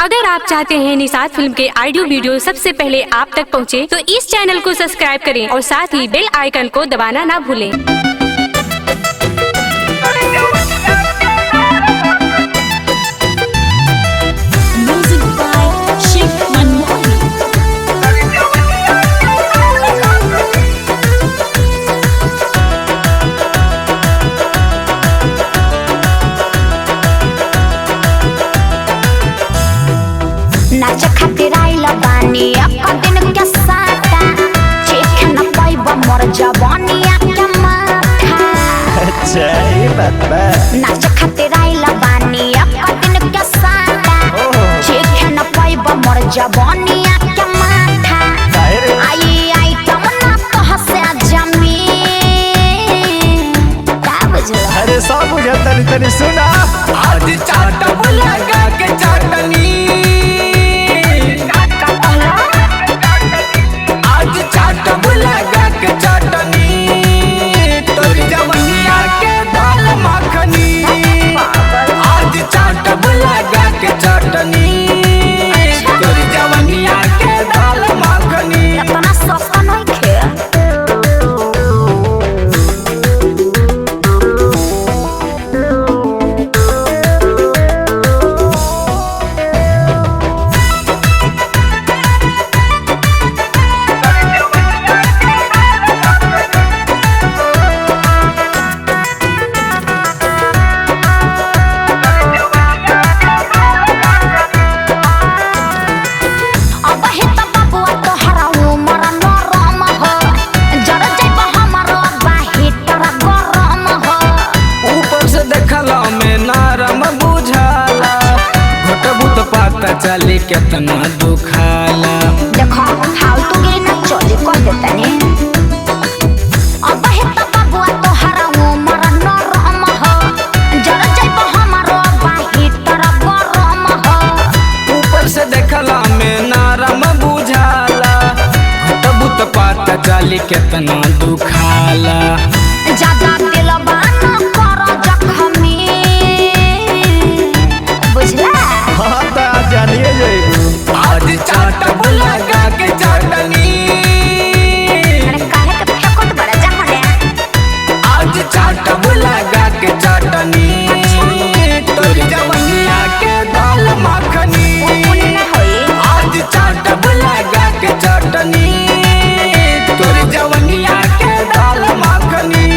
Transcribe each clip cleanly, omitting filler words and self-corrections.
अगर आप चाहते हैं निषाद फिल्म के ऑडियो वीडियो सबसे पहले आप तक पहुंचे, तो इस चैनल को सब्सक्राइब करें और साथ ही बेल आइकन को दबाना ना भूलें। नाच खातिर आइल बानी एक दिन के साटा चेख न पाइब मोर जवानिया के माथा। अच्छा ये बात बा। नाच खातिर आइल बानी एक दिन के साटा चेख न पाइब मोर जवानिया के माथा। आई आइटम ना कहसे जमी का बुझला। अरे सब बुझल तनी तनी सुना। आज चाटब लगा के चटनी, आज चाटब लगा के चटनी, तोरी जवनिया के दाल मखनी। आज चाटब लगा के चटनी, तोरी जवनिया के दाल मखनी। इतना सस्ता नहीं खे। चली केतना दुखाला। देखो फालतू गिरी ना चोली कर देतनी। अब हे त बबुआ तोहरा उमर नरम हो, जरा जाइब हमरो बाहिटर गरम हो। ऊपर से देखला में नरम बुझाला, घटबुत पाता चली केतना दुखाला। ज्यादा दिलबा न कर जखमी, बुझला। हाँ तो आज जानिए जाइबू। आज चाटब लगा के चटनी, अरे काहे के फेंकत बड़ा जहने। आज चाटब लगा के चटनी, तोरी जवनिया के दाल मखनी। उन्हें ना होई। आज चाटब लगा के चटनी, तोरी जवनिया के दाल मखनी।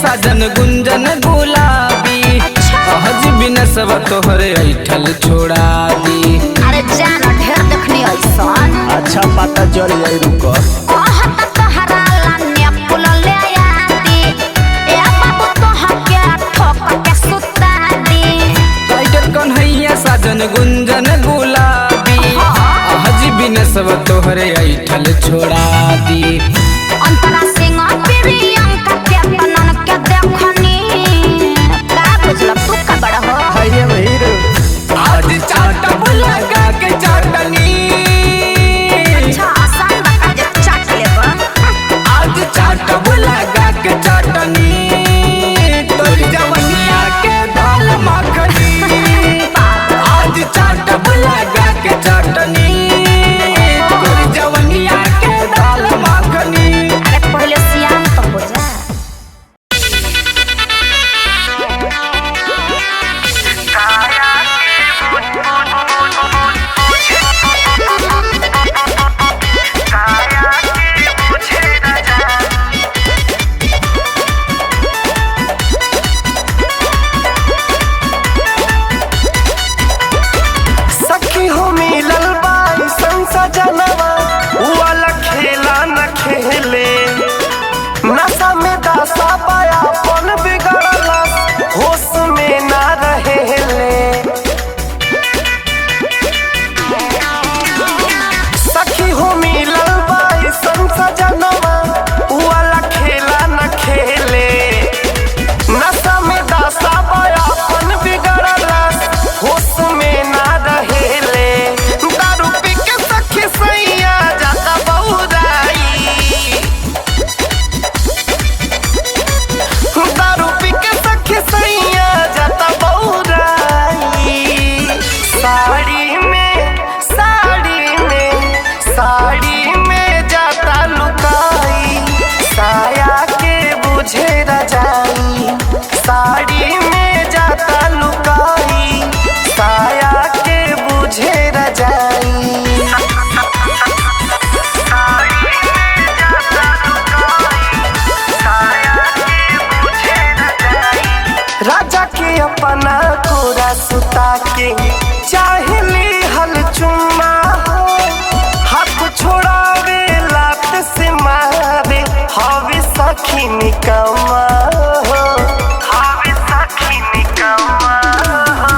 साजन गुंजन गुलाबी, अहज बिना सब तोहरे ऐठल छोड़ा दी। अरे जान ढेर देखनी ऐसन। अच्छा पता चल जाई रुको। कहत तोहरा लाने पुल ले आती, ए बाबू तोहर के ठोक के सुता दी। राइटर कन्हैया साजन गुंजन गुलाबी, अहज बिना सब तोहरे ऐठल छोड़ा दी। अंतरा सिंह प्रियंका के बनन के देखनी, का बुझल तू का बड़ा हो। हाय हीरो। आज चाटब लगा के चटनी, अच्छा आसान बता जे चाट लेबा। आज चाटब लगा के चटनी, तोरी जवनिया के दाल मखनी। आज चाटब लगा के चटनी, तोरी जवनिया के दाल मखनी। ऐसन सजनवा वाला खेला न खेले। नशा में दासा बयापन बिगड़ला होश में ना रहेले। दारू पी के सखी सैया जाता बहुराई। दारू पी के सखी सैया जाता बहुराई। साड़ी में जाता लुकाई। साया के बुझे रजाई। साड़ी में जाता लुकाई। साया के बुझे रजाई। राजा के अपना कोरा सुता के चाहे ली हल चुम्मा हो। हाथ छोड़ावे लात से मारे हवे सखी निकम्मा हो। हवे सखी निकम्मा हो।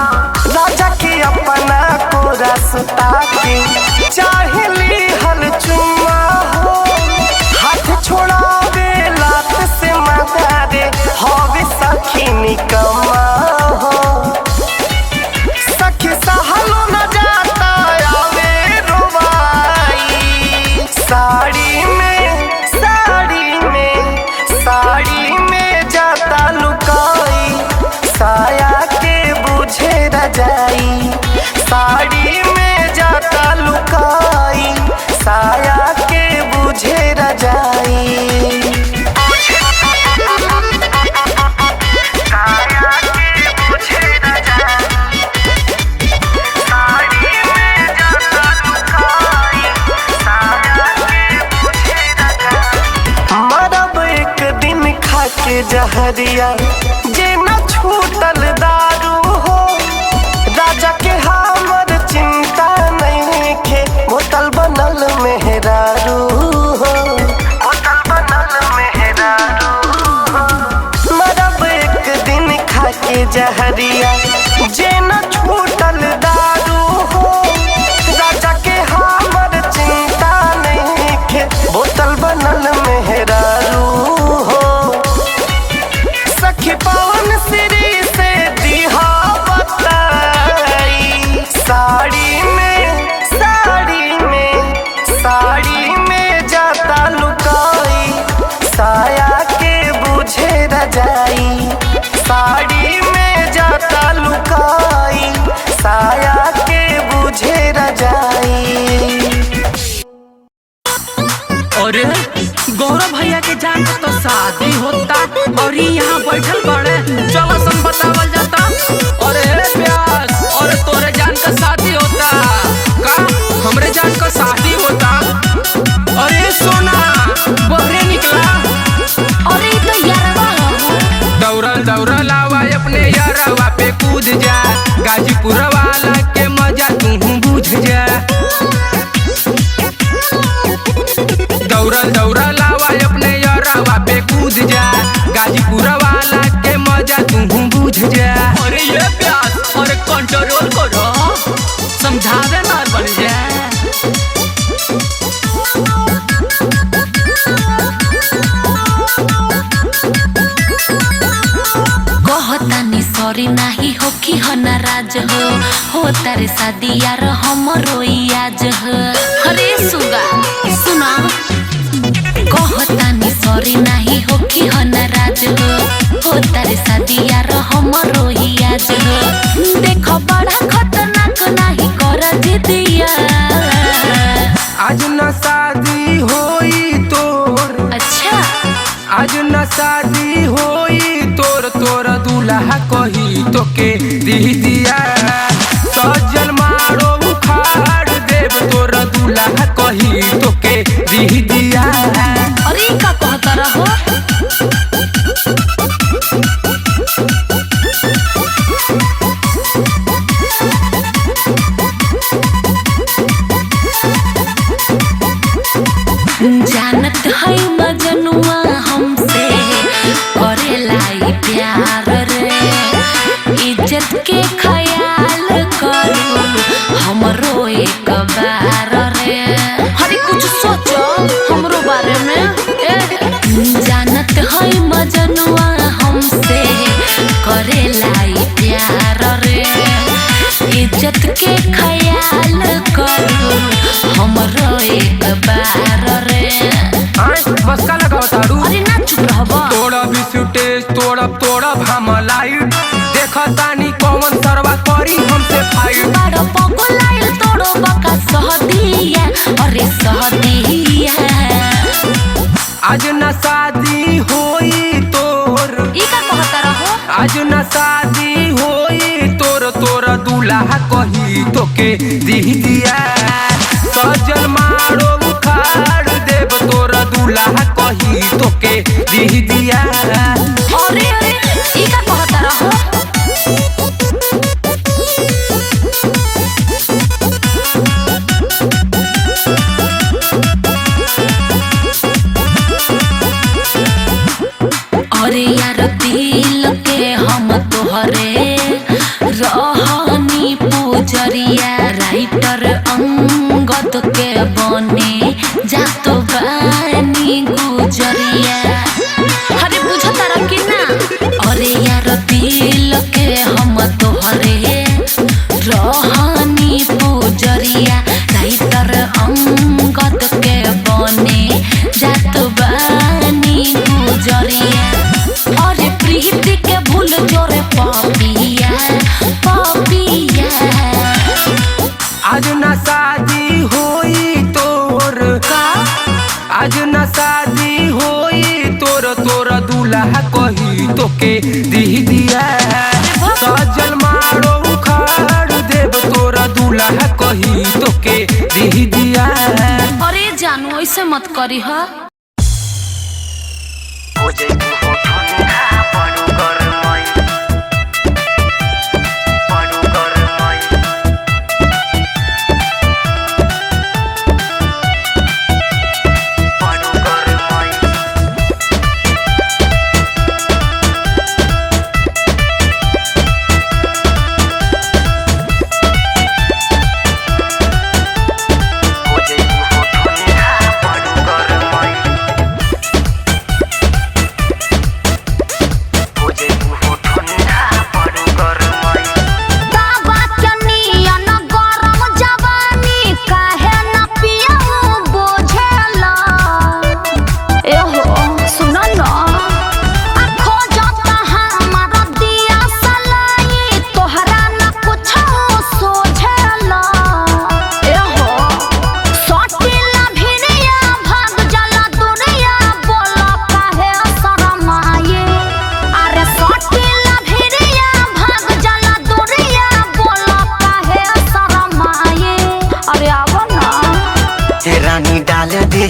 राजा के अपना कोरा सुता के चाहे ली हल चुम्मा हो। हाथ छोड़ावे लात से मारे हवे सखी निकम्मा हो। सखी सहलो न जाता आवे रोवाई। साड़ी में जाता लुकाई। साया के बुझे रजाई। साड़ी में जाता लुकाई। साया के बुझे रजाई। मरब एक दिन खा के जहरिया जे न छूटल दारू हो। राजा के हमर चिंता नहीं खे बोतल बनल मेहरारू हो। बोतल बनल मेहरारू हो। मरब एक दिन खा के जहरिया जे न छूटल दारू हो। राजा के हमर चिंता नहीं खे बोतल बनल मेहरारू हो। सखी पवन श्री से दिहा बताई। साड़ी में जाता लुकाई। साया के बुझे रजाई। साड़ी में जाता लुकाई। साया के बुझे रजाई। और गौरव भैया के जान तो शादी होता और यहाँ बैठल बड़े चलो सन बतावल जाता। अरे प्यास और तोरे जान का शादी होता का हमरे जान का शादी होता। अरे सोना बहरे निकला। अरे तो यारवा दौड़ल आवा अपने यारवा पे कूद जा। गाजीपुर वाला के मजा तू बुझ जा। दौड़ल आवा अपने यारवा पे कूद जा। गाजीपुर वाला के मजा तू बुझ जा। अरे ये प्यास और कंट्रोल करो समझावे ना बन जा। कहतानी सॉरी नाही हो कि हो नाराज हो तारे शादी यार हमरो आज हो। अरे सुगा सुना कहतानी सॉरी नाही हो कि हो नाराज हो तारे शादी यार हमरो आज हो। देखो बड़ा खतरनाक नाही कर जिदिया। आज न शादी होई तोर। अच्छा आज न शादी होई तोर दूल्हा कही तोके दी दिया। सजल मारो उखाड़ देव तोर दूल्हा कही तोके दी दिया। अरे का कहता रहो। जानत है मजनुआ हमसे करेला प्यार रे। इज्जत के ख्याल करो हमरो एक बार रे। अरे कुछ सोचो। बार रे। मस्का लगाओ तारू। अरे ना चुप रहबा। तोड़ा भी सुटेज तोड़ब हम लाइट देखा तानी कौन सरवा करी हमसे फाइट। बड़ा पगलाइल तोड़ो बका सहदिया अरे सहदिया। आज न शादी होई तोर ई का कहता रहो। आज न शादी होई तोर दूल्हा कही तोके दी दिया सजल मारो उखाड़ देव तोर दूल्हा कही तोके दी दिया। अरे ई का कहता रहो। अरे यार दिल के हम तोहरे रहनी पूजरिया राइटर अंगद के बने जात बानी गुजरिया। अरे बुझता रह कि ना। अरे यार दिल के हम तोहरे रहनी पूजरिया राइटर अंगद के बने जात बानी गुजरिया। अरे प्रीति के भूल जोरे पापिया पापिया। आज न शादी होई तोर का आज न शादी होई तोर दूल्हा कही तोके दी दिया सजल मारो उखाड़ देव तोर दूल्हा कही तोके दी दिया। अरे जानू ऐसे मत करी हा।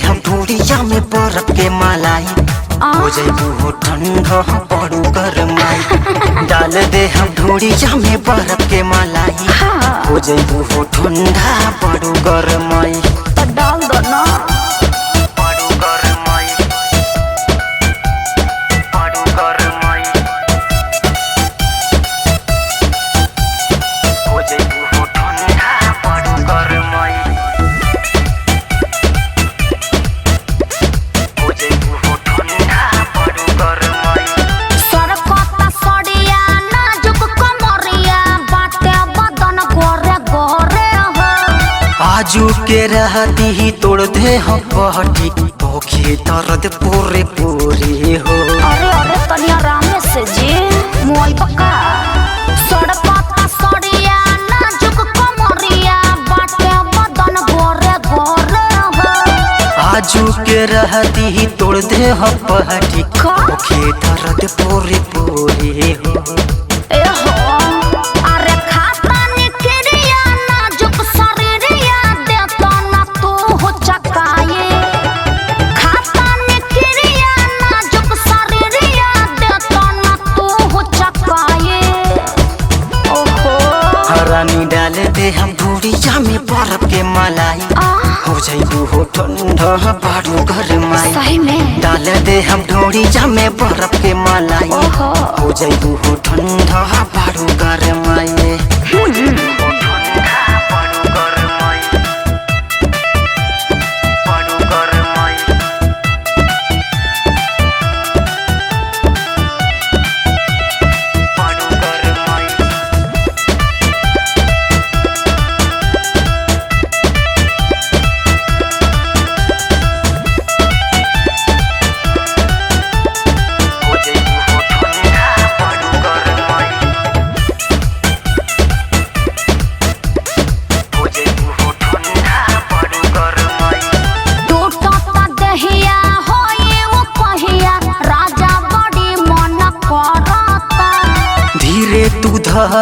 हम धूड़िया में बर्फ के मलाई हो जाइबू हो ठंडा पड़ू गरमाई। डाल दे हम धूड़िया में बर्फ के मलाई हो जाइबू हो ठंडा पड़ू गरमाई। डाल दो ना पड़ू गरमाई पड़ू गरमाई हो जाइबू हो ठंडा पड़ू गरमाई। आजू के रहती ही तोड़ दे हम पहटी भूखी दर्द पूरे पूरी हो। अरे अरे तनी आराम से जी मोई पक्का सड़पता सड़िया नाजुक कमरिया बाटे बदन गोरे गोरे हो। आजू के रहती ही तोड़ दे हम पहटी भूखी दर्द पूरे पूरी हो। डाल दे हम धूड़िया में बर्फ के मलाई हो जाइबू हो ठंडा पड़ू गरमाई। सही में डाल दे हम धूड़िया में बर्फ के मलाई हो जाइबू हो ठंडा पड़ू गरमाई।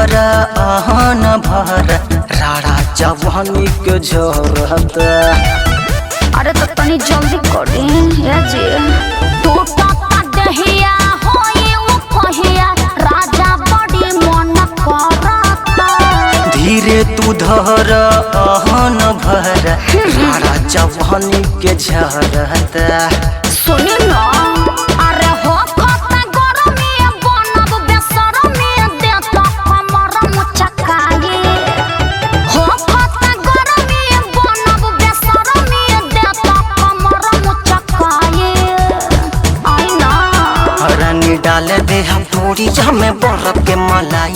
धर आहन भर राड़ा जवानी के झरत। अरे तो तनी जल्दी करी या जी। टूटा दहिया होई वो कहिया राजा बड़ी मन करता। धीरे तू धर आहन भर राड़ा जवानी के झरत। सुनी ना अरे हो कता गरमी बनब बेसरमी देता हमर मुचकाई। हो कता गरमी बनब बेसरमी देता हमर मुचकाई। आई ना रानी डाल दे हम थोड़ी में बर्फ के मलाई।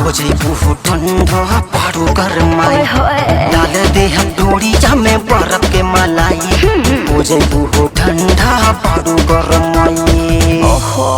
हो जाइबू ठंडा पारू गरमाई। डाल दे हम थोड़ी में बर्फ के मलाई। हो जाइबू ठंडा पारू गरमाई। ओहो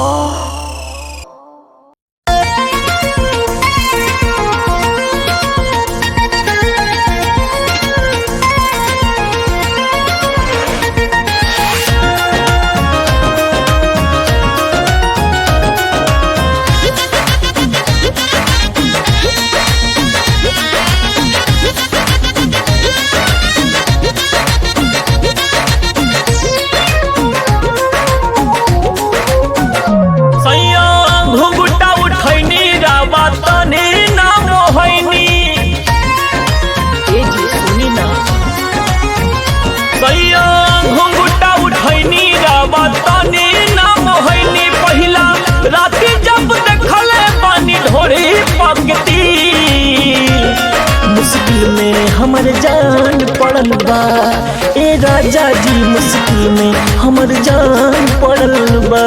मुश्किल में हमर जान पड़ल बा। ए राजा जी मुश्किल में हमर जान पड़ल बा।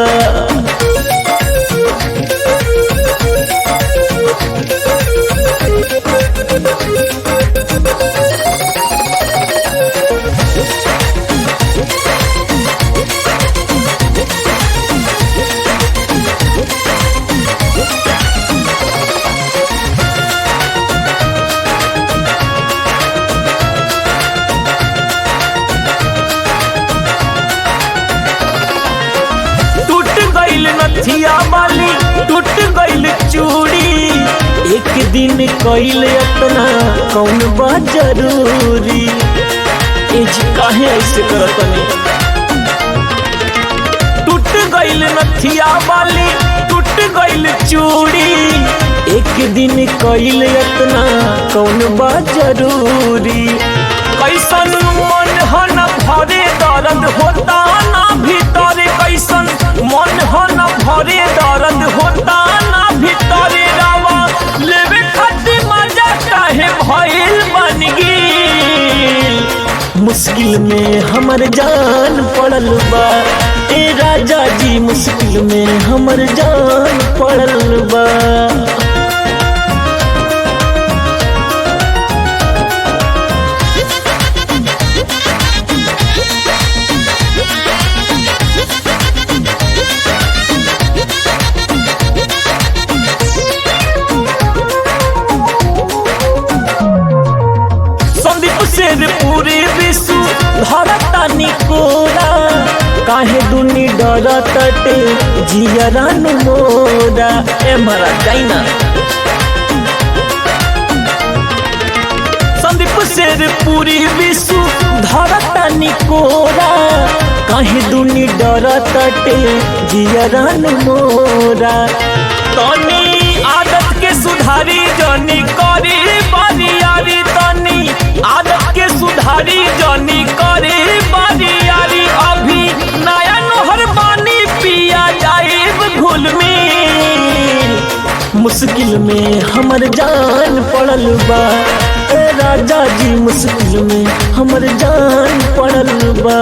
नथिया वाली टूट गईल चूड़ी। एक दिन कईल अपना कौन बा जरूरी। ए जी काहे ऐसे करतनी। टूट गईल नथिया वाली टूट गईल चूड़ी। एक दिन कईल अपना कौन बा जरूरी। कैसन मन हो न भरे दर्द होता ना भीतर। कैसन मन हो न भरे दर्द होता ना भीतर। रावा लेवे खातिर मजा काहे भइल बन गेल। मुश्किल में हमर जान पड़ल बा। ए राजा जी मुश्किल में हमर जान पड़ल बा। पूरे विश्व धरता निकोरा। काहे दुनी डरतटे जियरान मोरा। ए मरा जाइना संदीप शेर पूरी विश्व धरता निकोरा। काहे दुनी डरतटे जियरान मोरा। तनी आदत के सुधारी जनी करी बरियारी। तनी आदत के सुधारी जनी करे बरियारी। अभी नया नहर पानी पिया जाए घुल में। मुश्किल में हमर जान पड़ल बा। ए राजा जी मुश्किल में हमर जान पड़ल बा।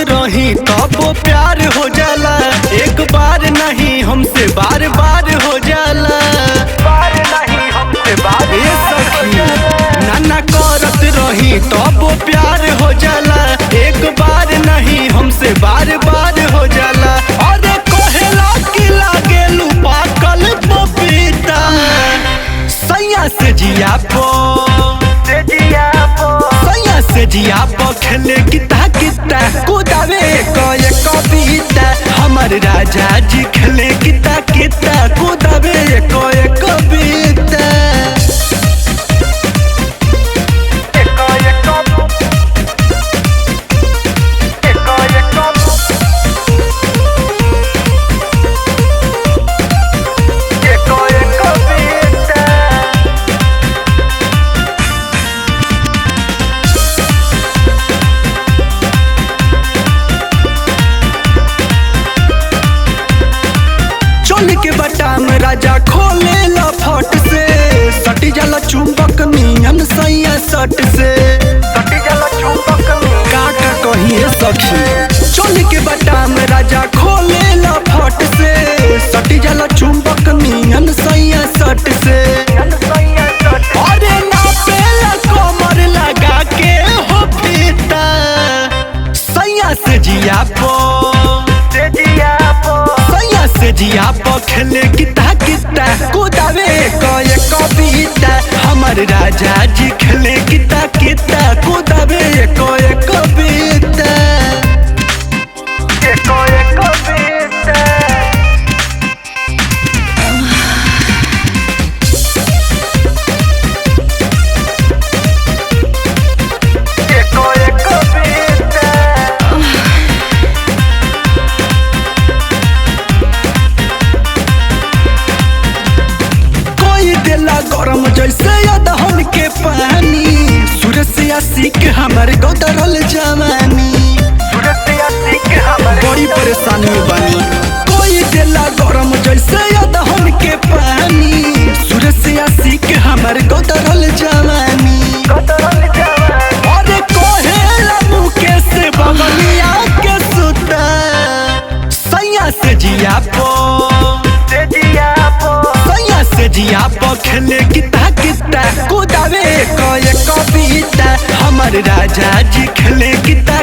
रही तब प्यार हो जाला। एक बार नहीं हमसे बार बार हो जाला। बार नहीं हमसे बार। ये सखी हमार राजा जी खेले किता किता कुदावे एको एको बीता के बटाम राजा खोले ला फट से सटी जाला चुंबक नियन सैया सट से सटी जाला चुंबक का कहिए सखी चोल के बटाम राजा खोले ला फट से सटी जाला चुंबक नियन सैया सट से अरे नापेला कमर लगा के हो फीता सैया से जिया जिया खेले किता किता कुदावे कए कविता हमार राजा जी खेले किता किता कुदावे कए कविता गरम जैसे अदहन के पानी सूरज से आशिक हमार गोदरल जवानी बड़ी परेशानी में बानी कोई देला गरम जैसे अदहन के पानी सूरज से आशिक हमार गोदरल जवानी अरे कोहेला मुके से बगलिया के सुता सैया से जिया जिया खेले किता किता कुदावे कए कविता हमार राजा जी खेले किता